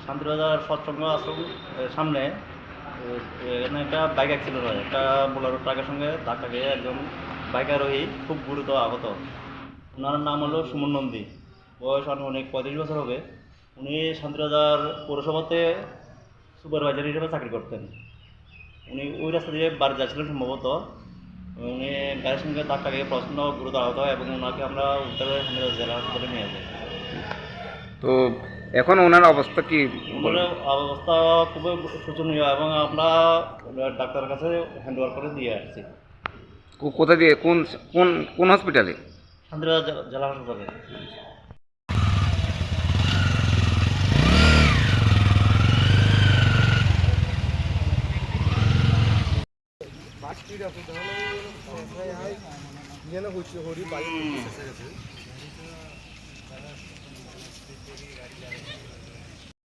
শান্তিবাজার সৎসঙ্গ আশ্রম সামনে এখানে একটা বাইক অ্যাক্সিডেন্ট হয়। একটা বোলেরো ট্রাকের সঙ্গে ধাক্কা খেয়ে একজন বাইকারোহী খুব গুরুতর আহত। ওনার নাম হলো সুমন নন্দী, বয়স আনুমানিক 35 বছর হবে। উনি শান্তিবাজার পৌরসভাতে সুপারভাইজার হিসেবে চাকরি করতেন। উনি ওই রাস্তা দিয়ে বাড়ি যাচ্ছিলেন সম্ভবত। উনি গাড়ির সঙ্গে ধাক্কা খেয়ে প্রচণ্ড গুরুতর আহত হয় এবং ওনাকে আমরা উত্তরে শান্তিবাজার জেলা হাসপাতালে নিয়ে যাই। তো এখন ওনার অবস্থা কি? ওনার অবস্থা খুবই শোচনীয় এবং আমরা ডাক্তারের কাছে হ্যান্ড ওভার করে দিয়ে আসছি কোথা দিয়ে, কোন কোন কোন হসপিটালে? শান্তিবাজার জেলা হাসপাতালে। বাকি